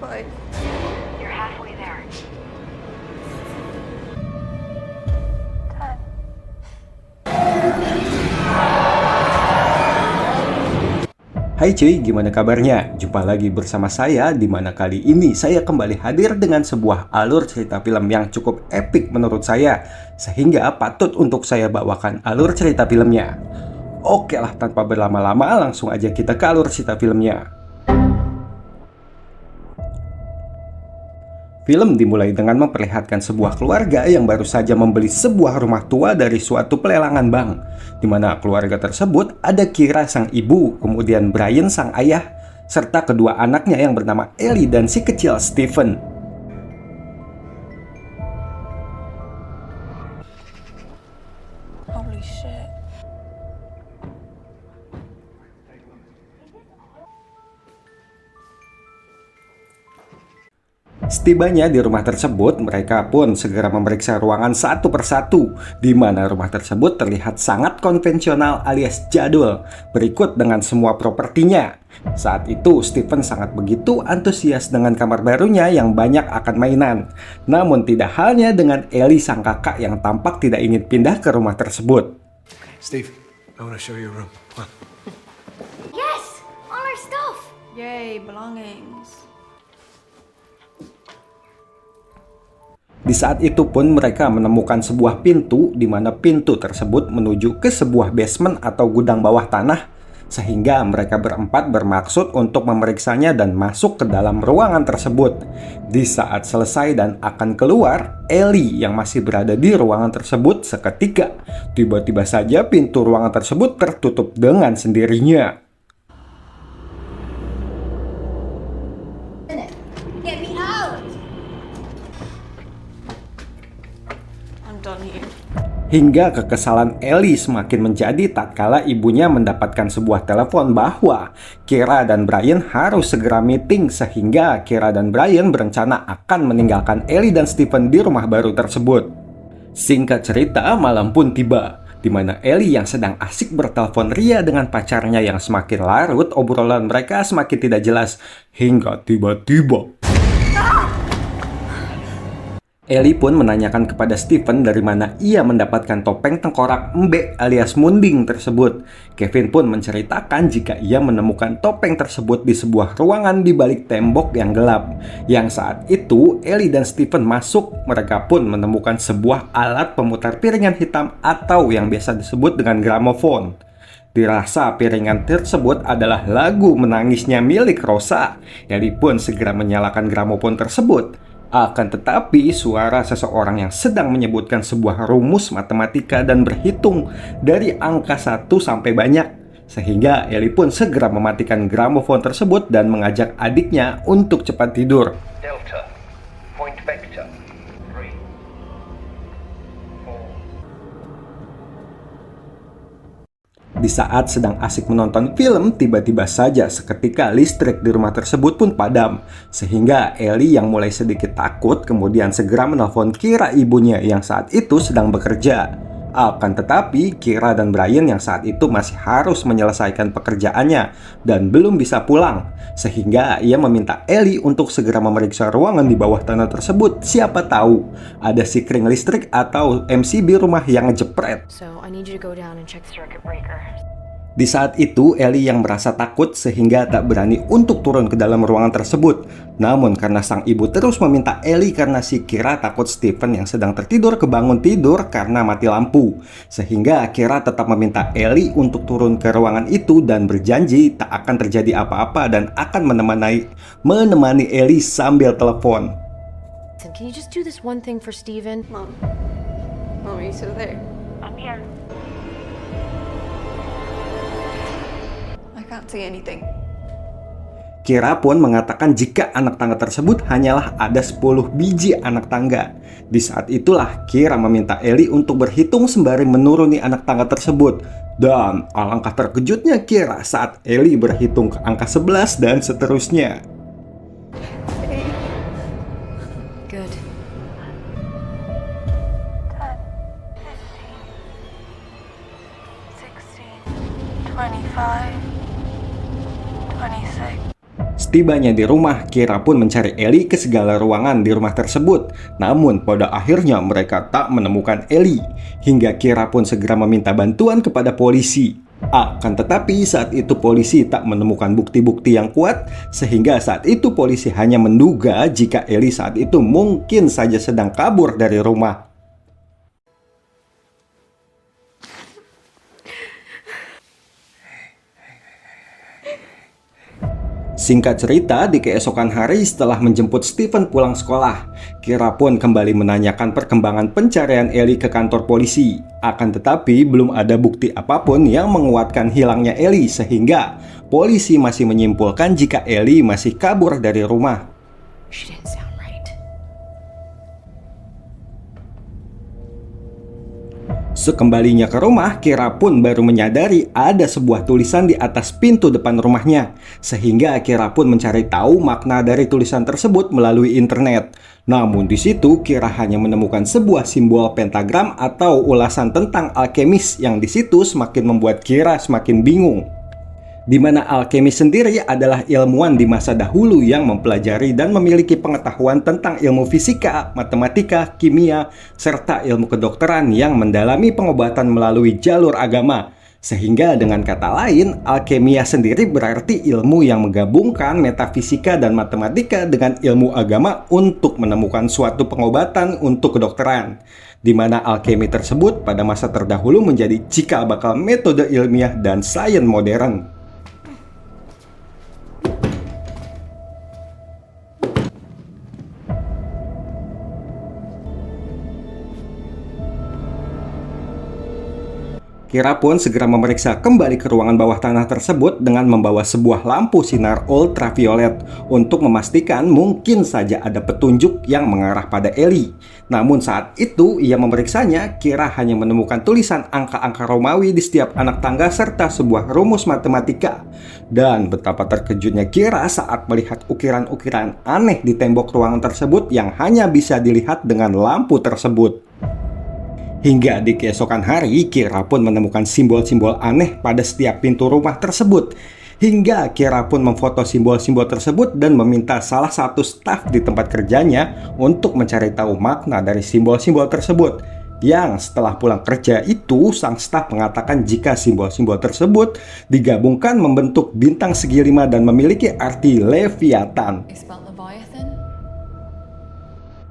5. You're halfway there. 10. Hai cuy, gimana kabarnya? Jumpa lagi bersama saya, di mana kali ini saya kembali hadir dengan sebuah alur cerita film yang cukup epik menurut saya, sehingga patut untuk saya bawakan alur cerita filmnya. Oke lah, tanpa berlama-lama langsung aja kita ke alur cerita filmnya. Film dimulai dengan memperlihatkan sebuah keluarga yang baru saja membeli sebuah rumah tua dari suatu pelelangan bank, di mana keluarga tersebut ada Kira sang ibu, kemudian Brian sang ayah, serta kedua anaknya yang bernama Ellie dan si kecil Stephen. Holy shit. Setibanya di rumah tersebut, mereka pun segera memeriksa ruangan satu persatu, di mana rumah tersebut terlihat sangat konvensional alias jadul, berikut dengan semua propertinya. Saat itu, Stephen sangat begitu antusias dengan kamar barunya yang banyak akan mainan. Namun tidak halnya dengan Ellie sang kakak yang tampak tidak ingin pindah ke rumah tersebut. Steve, I want to show you a room. Come on. Yes! All our stuff! Yay, belongings. Di saat itu pun mereka menemukan sebuah pintu, di mana pintu tersebut menuju ke sebuah basement atau gudang bawah tanah, sehingga mereka berempat bermaksud untuk memeriksanya dan masuk ke dalam ruangan tersebut. Di saat selesai dan akan keluar, Ellie yang masih berada di ruangan tersebut seketika tiba-tiba saja pintu ruangan tersebut tertutup dengan sendirinya. Get me out! I'm done here. Hingga kekesalan Ellie semakin menjadi tatkala ibunya mendapatkan sebuah telepon bahwa Kira dan Brian harus segera meeting, sehingga Kira dan Brian berencana akan meninggalkan Ellie dan Stephen di rumah baru tersebut. Singkat cerita, malam pun tiba, di mana Ellie yang sedang asik bertelepon ria dengan pacarnya yang semakin larut, obrolan mereka semakin tidak jelas, hingga tiba-tiba Ellie pun menanyakan kepada Stephen dari mana ia mendapatkan topeng tengkorak Mbe alias Munding tersebut. Kevin pun menceritakan jika ia menemukan topeng tersebut di sebuah ruangan di balik tembok yang gelap. Yang saat itu Ellie dan Stephen masuk, mereka pun menemukan sebuah alat pemutar piringan hitam atau yang biasa disebut dengan gramofon. Dirasa piringan tersebut adalah lagu menangisnya milik Rosa. Ellie pun segera menyalakan gramofon tersebut. Akan tetapi, suara seseorang yang sedang menyebutkan sebuah rumus matematika dan berhitung dari angka 1 sampai banyak. Sehingga Ellie pun segera mematikan gramofon tersebut dan mengajak adiknya untuk cepat tidur. Delta, point vector, 3, 4. Di saat sedang asik menonton film, tiba-tiba saja seketika listrik di rumah tersebut pun padam. Sehingga Ellie yang mulai sedikit takut kemudian segera menelpon Kira ibunya yang saat itu sedang bekerja. Akan tetapi, Kira dan Brian yang saat itu masih harus menyelesaikan pekerjaannya dan belum bisa pulang. Sehingga ia meminta Ellie untuk segera memeriksa ruangan di bawah tanah tersebut. Siapa tahu ada sikring listrik atau MCB rumah yang ngejepret. So, I need you to go down and check the circuit breaker. Di saat itu, Ellie yang merasa takut sehingga tak berani untuk turun ke dalam ruangan tersebut. Namun karena sang ibu terus meminta Ellie karena si Kira takut Stephen yang sedang tertidur kebangun tidur karena mati lampu. Sehingga Kira tetap meminta Ellie untuk turun ke ruangan itu dan berjanji tak akan terjadi apa-apa dan akan menemani Ellie sambil telepon. Can you just do this one thing for Steven? Mom, are you still there? I'm here. I can't see anything. Kira pun mengatakan jika anak tangga tersebut hanyalah ada 10 biji anak tangga. Di saat itulah Kira meminta Ellie untuk berhitung sembari menuruni anak tangga tersebut. Dan alangkah terkejutnya Kira saat Ellie berhitung ke angka 11 dan seterusnya. Good. 10, 15, 16, 25, 26. Setibanya di rumah, Kira pun mencari Ellie ke segala ruangan di rumah tersebut. Namun pada akhirnya mereka tak menemukan Ellie. Hingga Kira pun segera meminta bantuan kepada polisi. Akan tetapi saat itu polisi tak menemukan bukti-bukti yang kuat, sehingga saat itu polisi hanya menduga jika Ellie saat itu mungkin saja sedang kabur dari rumah. Singkat cerita, di keesokan hari setelah menjemput Stephen pulang sekolah, Kira pun kembali menanyakan perkembangan pencarian Ellie ke kantor polisi. Akan tetapi, belum ada bukti apapun yang menguatkan hilangnya Ellie, sehingga polisi masih menyimpulkan jika Ellie masih kabur dari rumah. She didn't sound right. Sekembalinya ke rumah, Kira pun baru menyadari ada sebuah tulisan di atas pintu depan rumahnya. Sehingga Kira pun mencari tahu makna dari tulisan tersebut melalui internet. Namun di situ Kira hanya menemukan sebuah simbol pentagram atau ulasan tentang alkemis yang di situ semakin membuat Kira semakin bingung. Di mana alkemis sendiri adalah ilmuwan di masa dahulu yang mempelajari dan memiliki pengetahuan tentang ilmu fisika, matematika, kimia, serta ilmu kedokteran yang mendalami pengobatan melalui jalur agama. Sehingga dengan kata lain, alkemia sendiri berarti ilmu yang menggabungkan metafisika dan matematika dengan ilmu agama untuk menemukan suatu pengobatan untuk kedokteran. Di mana alkemi tersebut pada masa terdahulu menjadi cikal bakal metode ilmiah dan sains modern. Kira pun segera memeriksa kembali ke ruangan bawah tanah tersebut dengan membawa sebuah lampu sinar ultraviolet untuk memastikan mungkin saja ada petunjuk yang mengarah pada Ellie. Namun saat itu ia memeriksanya, Kira hanya menemukan tulisan angka-angka Romawi di setiap anak tangga serta sebuah rumus matematika. Dan betapa terkejutnya Kira saat melihat ukiran-ukiran aneh di tembok ruangan tersebut yang hanya bisa dilihat dengan lampu tersebut. Hingga di keesokan hari, Kira pun menemukan simbol-simbol aneh pada setiap pintu rumah tersebut. Hingga Kira pun memfoto simbol-simbol tersebut dan meminta salah satu staf di tempat kerjanya untuk mencari tahu makna dari simbol-simbol tersebut. Yang setelah pulang kerja itu, sang staf mengatakan jika simbol-simbol tersebut digabungkan membentuk bintang segi 5 dan memiliki arti Leviathan.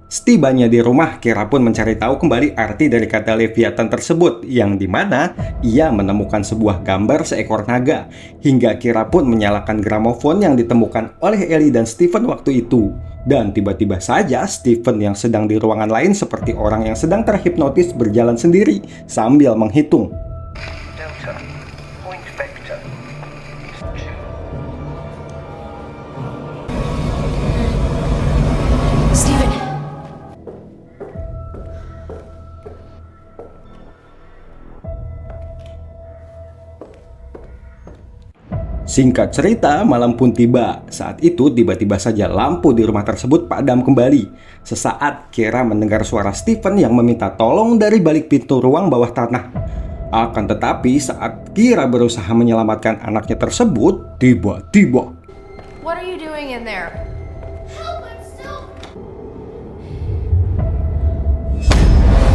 Setibanya di rumah, Kira pun mencari tahu kembali arti dari kata Leviathan tersebut, yang dimana ia menemukan sebuah gambar seekor naga. Hingga Kira pun menyalakan gramofon yang ditemukan oleh Ellie dan Stephen waktu itu. Dan tiba-tiba saja Stephen yang sedang di ruangan lain seperti orang yang sedang terhipnotis berjalan sendiri sambil menghitung. Delta. Point vector is 2. Stephen! Singkat cerita, malam pun tiba. Saat itu tiba-tiba saja lampu di rumah tersebut padam kembali. Sesaat Kira mendengar suara Stephen yang meminta tolong dari balik pintu ruang bawah tanah. Akan tetapi saat Kira berusaha menyelamatkan anaknya tersebut, tiba-tiba What are you doing in there?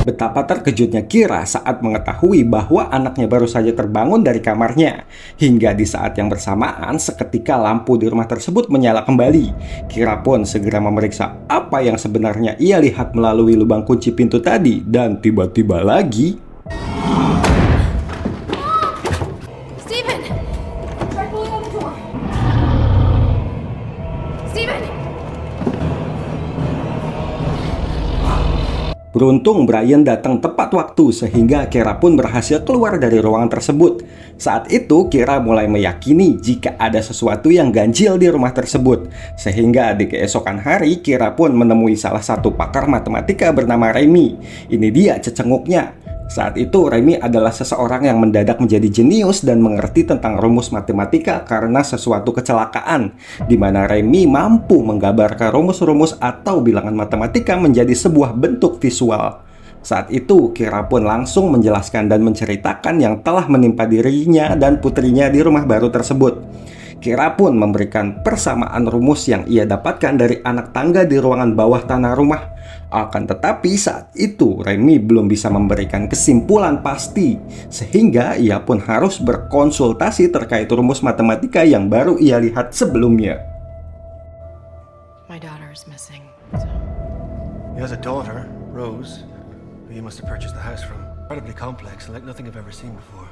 betapa terkejutnya Kira saat mengetahui bahwa anaknya baru saja terbangun dari kamarnya. Hingga di saat yang bersamaan, seketika lampu di rumah tersebut menyala kembali. Kira pun segera memeriksa apa yang sebenarnya ia lihat melalui lubang kunci pintu tadi. Dan tiba-tiba lagi, Stephen! Try pulling on the door. Stephen! beruntung Brian datang tepat waktu sehingga Kira pun berhasil keluar dari ruangan tersebut. Saat itu Kira mulai meyakini jika ada sesuatu yang ganjil di rumah tersebut. Sehingga di keesokan hari Kira pun menemui salah satu pakar matematika bernama Remy. Ini dia cecenguknya. Saat itu Remy adalah seseorang yang mendadak menjadi jenius dan mengerti tentang rumus matematika karena sesuatu kecelakaan, di mana Remy mampu menggambarkan rumus-rumus atau bilangan matematika menjadi sebuah bentuk visual. Saat itu Kira pun langsung menjelaskan dan menceritakan yang telah menimpa dirinya dan putrinya di rumah baru tersebut. Kira pun memberikan persamaan rumus yang ia dapatkan dari anak tangga di ruangan bawah tanah rumah. Akan tetapi saat itu Remy belum bisa memberikan kesimpulan pasti, sehingga ia pun harus berkonsultasi terkait rumus matematika yang baru ia lihat sebelumnya. My daughter is missing. He has a daughter, Rose, who you must have purchased the house from. Incredibly complex and like nothing I've ever seen before.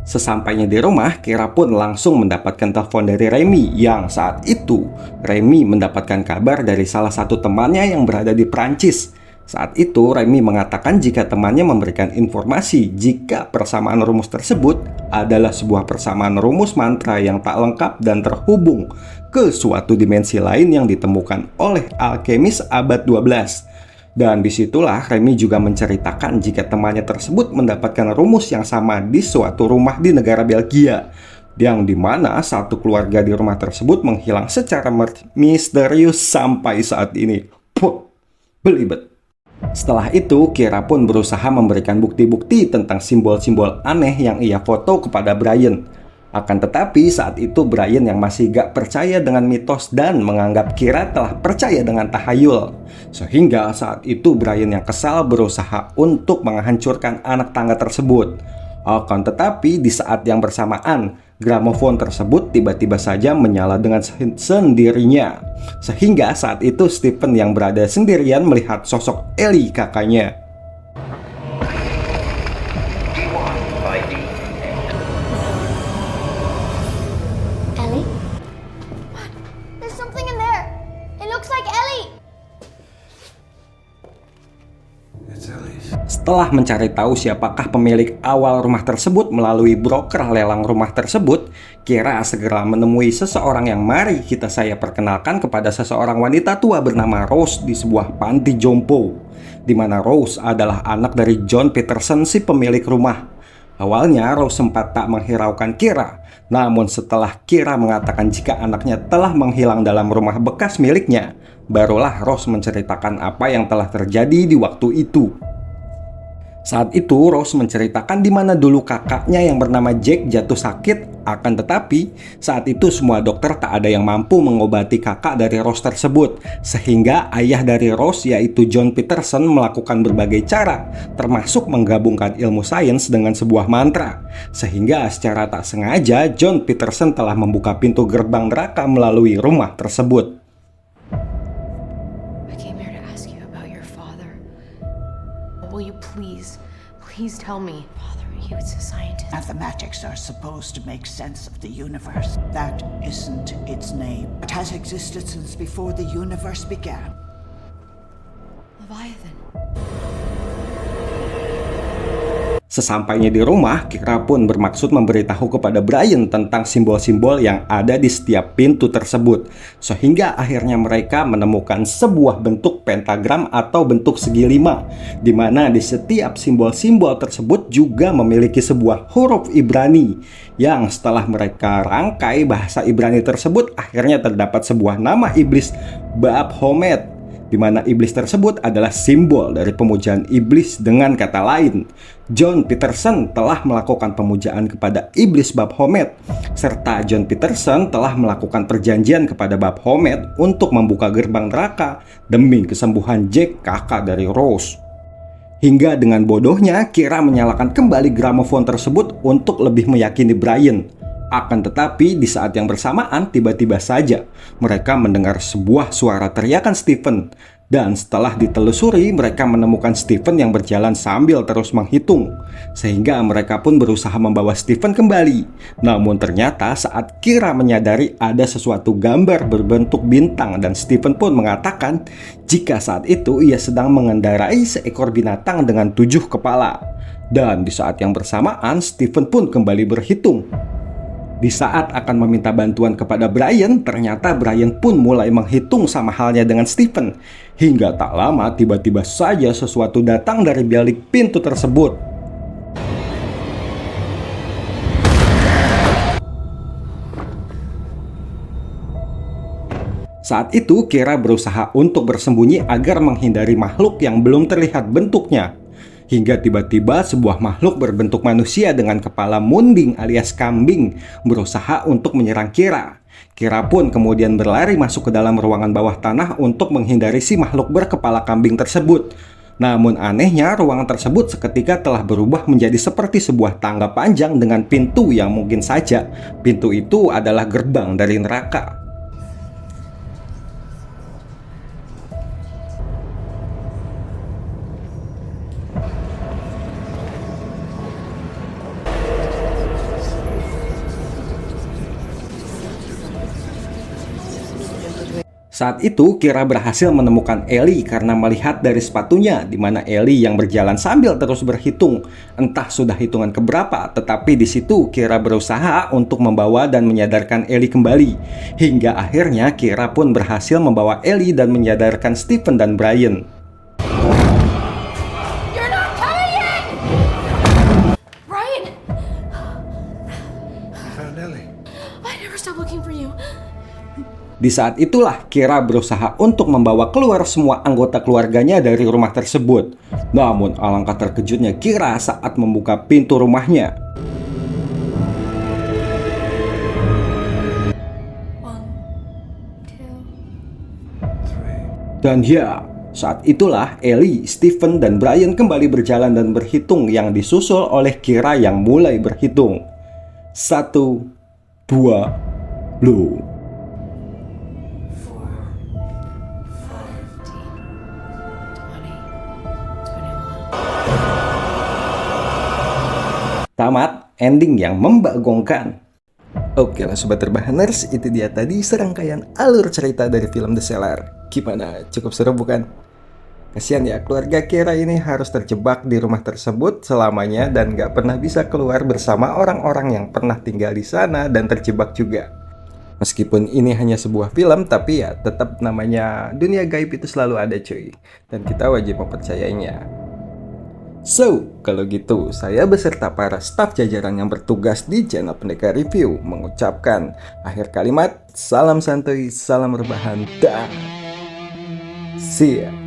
Sesampainya di rumah, Kira pun langsung mendapatkan telepon dari Remy yang saat itu Remy mendapatkan kabar dari salah satu temannya yang berada di Prancis. Saat itu Remy mengatakan jika temannya memberikan informasi jika persamaan rumus tersebut adalah sebuah persamaan rumus mantra yang tak lengkap dan terhubung ke suatu dimensi lain yang ditemukan oleh alkemis abad 12. Dan disitulah Remy juga menceritakan jika temannya tersebut mendapatkan rumus yang sama di suatu rumah di negara Belgia, yang dimana satu keluarga di rumah tersebut menghilang secara misterius sampai saat ini. Puh, belibet. Setelah itu, Kira pun berusaha memberikan bukti-bukti tentang simbol-simbol aneh yang ia foto kepada Brian. Akan tetapi saat itu Brian yang masih gak percaya dengan mitos dan menganggap Kira telah percaya dengan tahayul. Sehingga saat itu Brian yang kesal berusaha untuk menghancurkan anak tangga tersebut. Akan tetapi di saat yang bersamaan, gramofon tersebut tiba-tiba saja menyala dengan sendirinya. Sehingga saat itu Stephen yang berada sendirian melihat sosok Ellie kakaknya. D1 ID. Ellie? What? There's something in there. It looks like Ellie. It's Ellie's. Setelah mencari tahu siapakah pemilik awal rumah tersebut melalui broker lelang rumah tersebut, Kira segera menemui seseorang yang mari saya perkenalkan kepada seseorang wanita tua bernama Rose di sebuah panti jompo, di mana Rose adalah anak dari John Peterson si pemilik rumah. Awalnya Rose sempat tak menghiraukan Kira, namun setelah Kira mengatakan jika anaknya telah menghilang dalam rumah bekas miliknya, barulah Rose menceritakan apa yang telah terjadi di waktu itu. Saat itu Rose menceritakan di mana dulu kakaknya yang bernama Jack jatuh sakit, akan tetapi saat itu semua dokter tak ada yang mampu mengobati kakak dari Rose tersebut, sehingga ayah dari Rose yaitu John Peterson melakukan berbagai cara, termasuk menggabungkan ilmu sains dengan sebuah mantra, sehingga secara tak sengaja John Peterson telah membuka pintu gerbang neraka melalui rumah tersebut. I came here to ask you about your father. Will you please tell me? Father, he was a scientist. Mathematics are supposed to make sense of the universe. That isn't its name. It has existed since before the universe began. Leviathan. Sesampainya di rumah, Kira pun bermaksud memberitahu kepada Brian tentang simbol-simbol yang ada di setiap pintu tersebut, sehingga akhirnya mereka menemukan sebuah bentuk pentagram atau bentuk segi 5, di mana di setiap simbol-simbol tersebut juga memiliki sebuah huruf Ibrani, yang setelah mereka rangkai bahasa Ibrani tersebut, akhirnya terdapat sebuah nama iblis Baphomet, di mana iblis tersebut adalah simbol dari pemujaan iblis. Dengan kata lain, John Peterson telah melakukan pemujaan kepada iblis Baphomet, serta John Peterson telah melakukan perjanjian kepada Baphomet untuk membuka gerbang neraka demi kesembuhan Jack, kakak dari Rose. Hingga dengan bodohnya, Kira menyalakan kembali gramofon tersebut untuk lebih meyakini Brian. Akan tetapi di saat yang bersamaan tiba-tiba saja mereka mendengar sebuah suara teriakan Stephen. Dan setelah ditelusuri mereka menemukan Stephen yang berjalan sambil terus menghitung. Sehingga mereka pun berusaha membawa Stephen kembali. Namun ternyata saat Kira menyadari ada sesuatu gambar berbentuk bintang, dan Stephen pun mengatakan jika saat itu ia sedang mengendarai seekor binatang dengan 7 kepala. Dan di saat yang bersamaan Stephen pun kembali berhitung. Di saat akan meminta bantuan kepada Brian, ternyata Brian pun mulai menghitung sama halnya dengan Stephen. Hingga tak lama tiba-tiba saja sesuatu datang dari balik pintu tersebut. Saat itu Kira berusaha untuk bersembunyi agar menghindari makhluk yang belum terlihat bentuknya. Hingga tiba-tiba sebuah makhluk berbentuk manusia dengan kepala Moonbing alias kambing berusaha untuk menyerang Kira. Kira pun kemudian berlari masuk ke dalam ruangan bawah tanah untuk menghindari si makhluk berkepala kambing tersebut. Namun anehnya ruangan tersebut seketika telah berubah menjadi seperti sebuah tangga panjang dengan pintu yang mungkin saja pintu itu adalah gerbang dari neraka. Saat itu, Kira berhasil menemukan Ellie karena melihat dari sepatunya, di mana Ellie yang berjalan sambil terus berhitung. Entah sudah hitungan keberapa, tetapi di situ Kira berusaha untuk membawa dan menyadarkan Ellie kembali. Hingga akhirnya Kira pun berhasil membawa Ellie dan menyadarkan Stephen dan Brian. You're not coming in! Brian! You found Ellie? I never stop looking for you. Di saat itulah Kira berusaha untuk membawa keluar semua anggota keluarganya dari rumah tersebut. Namun alangkah terkejutnya Kira saat membuka pintu rumahnya. 1, 2, 3. Dan ya, saat itulah Ellie, Stephen, dan Brian kembali berjalan dan berhitung yang disusul oleh Kira yang mulai berhitung. 1, 2, blue. Tamat, ending yang membagongkan. Oke lah Sobat Rebahaners, itu dia tadi serangkaian alur cerita dari film The Cellar. Gimana? Cukup seru bukan? Kasian ya, keluarga Kira ini harus terjebak di rumah tersebut selamanya dan gak pernah bisa keluar bersama orang-orang yang pernah tinggal di sana dan terjebak juga. Meskipun ini hanya sebuah film, tapi ya tetap namanya dunia gaib itu selalu ada cuy. Dan kita wajib mempercayainya. So, kalau gitu, saya beserta para staf jajaran yang bertugas di channel Pendekar Review mengucapkan akhir kalimat, salam santuy, salam rebahan, dan see ya.